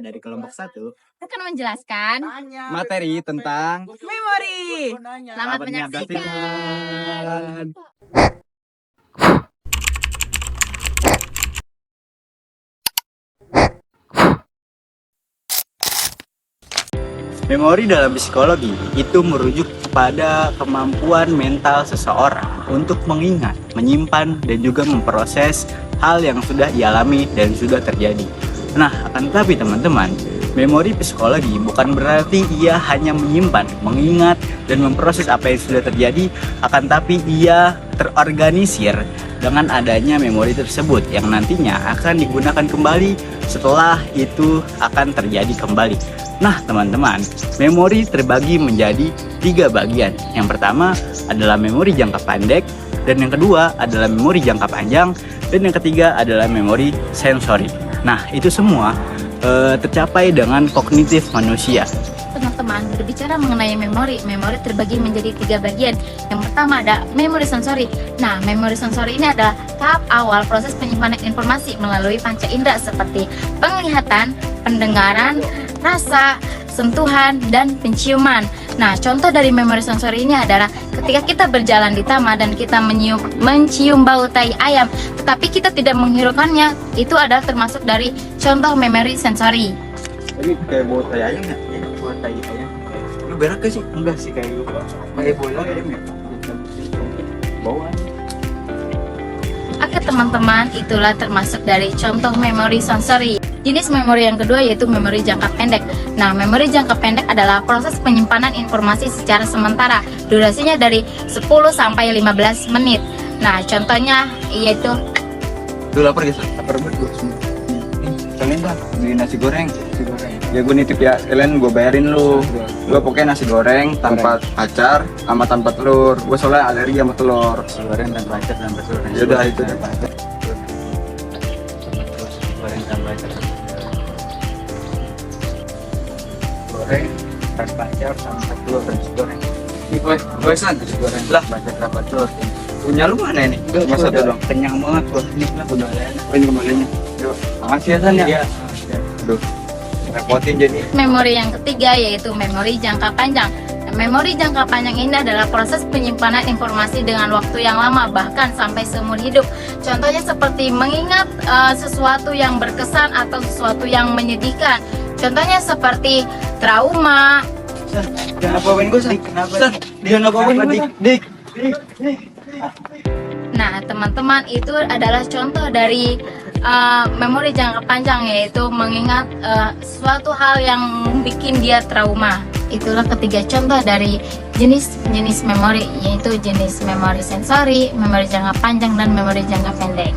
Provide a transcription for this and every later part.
dari kelompok 1 akan menjelaskan materi tentang memori. Selamat menyaksikan. memori dalam psikologi itu merujuk kepada kemampuan mental seseorang untuk mengingat, menyimpan, dan juga memproses hal yang sudah dialami dan sudah terjadi. Nah, akan tetapi teman-teman, memori psikologi bukan berarti ia hanya menyimpan, mengingat, dan memproses apa yang sudah terjadi, akan tapi ia terorganisir dengan adanya memori tersebut yang nantinya akan digunakan kembali setelah itu akan terjadi kembali. Nah teman-teman, memori terbagi menjadi 3 bagian. Yang pertama adalah memori jangka pendek, dan yang kedua adalah memori jangka panjang, dan yang ketiga adalah memori sensori. Nah itu semua tercapai dengan kognitif manusia. Teman-teman, berbicara mengenai memori terbagi menjadi 3 bagian. Yang pertama ada memori sensori. Nah, memori sensori ini adalah tahap awal proses penyimpanan informasi melalui panca indera seperti penglihatan, pendengaran, rasa, sentuhan, dan penciuman. Nah, contoh dari memori sensori ini adalah ketika kita berjalan di taman dan kita mencium bau tai ayam, tetapi kita tidak menghiraukannya, itu adalah termasuk dari contoh memori sensori. Ini kayak bau tai ayam ya? Bau tai ayam. Lu berak gak sih? Enggak sih, kayak lu kayak bola ayam ya? Bauan. Oke teman-teman, itulah termasuk dari contoh memori sensori. Jenis memori yang kedua yaitu memori jangka pendek. Nah, memori jangka pendek adalah proses penyimpanan informasi secara sementara. Durasinya dari 10 sampai 15 menit. Nah, contohnya yaitu Lu lapar guys? Lapar banget gue semua. Kalian dah beli nasi goreng. Ya gue nitip ya, kalian gue bayarin lu. Gue pokoknya nasi goreng tanpa acar sama tanpa telur. Gue soalnya alergi sama telur. Nasi goreng tanpa acar tanpa telur. Yaudah itu deh. Goreng tanpa acar. Goreng tanpa acar tanpa telur nasi goreng. Gue san nasi goreng lah tanpa telur. Punya lu mana ini? Masa dong. Kenyang banget gua. Ini lah udah ada. Ini kembalinya. Yuk, makasih ya San ya. Iya. Aduh. Repotin jadi. memori yang ketiga yaitu memori jangka panjang. Memori jangka panjang ini adalah proses penyimpanan informasi dengan waktu yang lama, bahkan sampai seumur hidup. Contohnya seperti mengingat sesuatu yang berkesan atau sesuatu yang menyedihkan. Contohnya seperti trauma. Jangan apa-apain gue, San. Kenapa? San, jangan apa-apain gue, Dik. Nah, teman-teman, itu adalah contoh dari memori jangka panjang, yaitu mengingat suatu hal yang bikin dia trauma. Itulah ketiga contoh dari jenis memori, yaitu jenis memori sensori, memori jangka panjang, dan memori jangka pendek.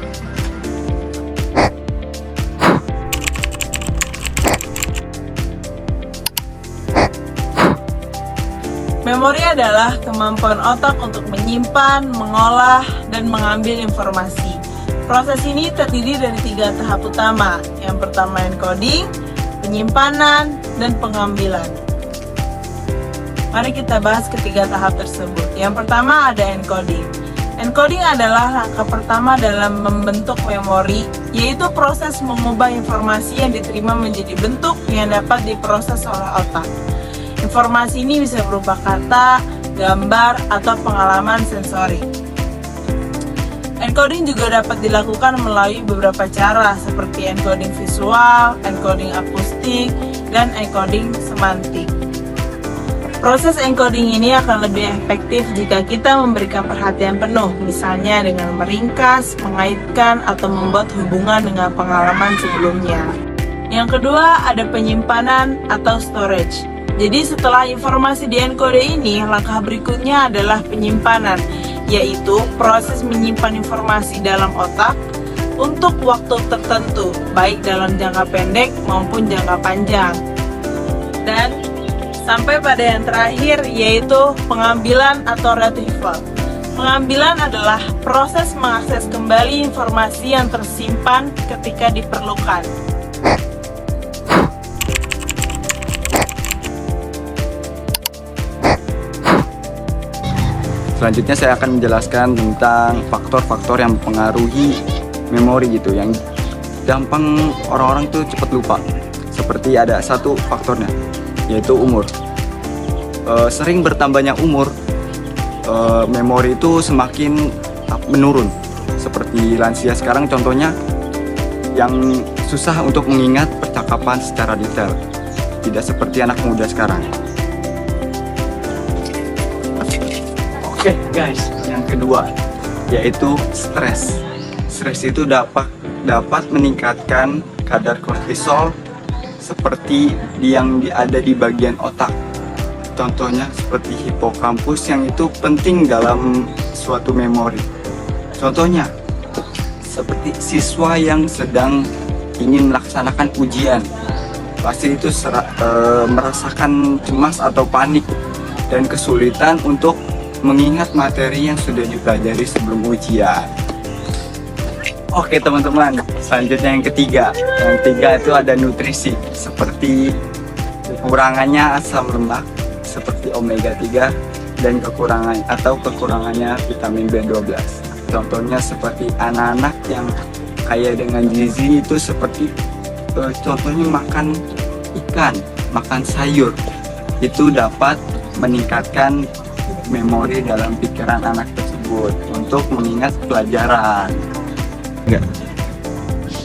Memori adalah kemampuan otak untuk menyimpan, mengolah, dan mengambil informasi. Proses ini terdiri dari 3 tahap utama. Yang pertama encoding, penyimpanan, dan pengambilan. Mari kita bahas ketiga tahap tersebut. Yang pertama ada encoding. Encoding adalah langkah pertama dalam membentuk memori, yaitu proses mengubah informasi yang diterima menjadi bentuk yang dapat diproses oleh otak. Informasi ini bisa berupa kata, gambar, atau pengalaman sensori. Encoding juga dapat dilakukan melalui beberapa cara seperti encoding visual, encoding akustik, dan encoding semantik. Proses encoding ini akan lebih efektif jika kita memberikan perhatian penuh, misalnya dengan meringkas, mengaitkan, atau membuat hubungan dengan pengalaman sebelumnya. Yang kedua ada penyimpanan atau storage. Jadi setelah informasi dienkode ini, langkah berikutnya adalah penyimpanan, yaitu proses menyimpan informasi dalam otak untuk waktu tertentu, baik dalam jangka pendek maupun jangka panjang. Dan sampai pada yang terakhir, yaitu pengambilan atau retrieval. Pengambilan adalah proses mengakses kembali informasi yang tersimpan ketika diperlukan. Selanjutnya saya akan menjelaskan tentang faktor-faktor yang mempengaruhi memori gitu, yang gampang orang-orang tuh cepat lupa. seperti ada satu faktornya, yaitu umur. Sering bertambahnya umur, memori itu semakin menurun. Seperti lansia sekarang contohnya, yang susah untuk mengingat percakapan secara detail, tidak seperti anak muda sekarang. Oke guys, yang kedua yaitu stres. Stres itu dapat meningkatkan kadar kortisol seperti yang ada di bagian otak. Contohnya seperti hipokampus yang itu penting dalam suatu memori. Contohnya seperti siswa yang sedang ingin melaksanakan ujian, pasti itu merasakan cemas atau panik dan kesulitan untuk mengingat materi yang sudah dipelajari sebelum ujian. Oke teman-teman, selanjutnya yang ketiga. Yang ketiga itu ada nutrisi, seperti kekurangannya asam lemak seperti omega 3 dan kekurangannya vitamin B12. Contohnya seperti anak-anak yang kaya dengan gizi itu seperti contohnya makan ikan, makan sayur. Itu dapat meningkatkan memori dalam pikiran anak tersebut untuk mengingat pelajaran.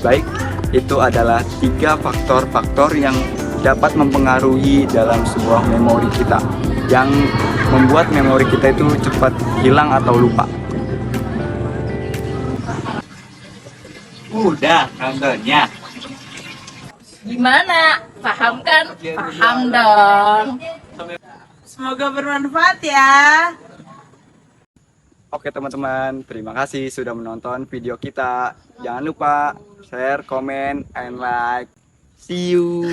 Baik, itu adalah 3 faktor-faktor yang dapat mempengaruhi dalam sebuah memori kita, yang membuat memori kita itu cepat hilang atau lupa. Udah nontonnya. Gimana? Paham kan? Paham dong. Semoga bermanfaat ya. Oke teman-teman, terima kasih sudah menonton video kita. Jangan lupa share, comment, and like. See you.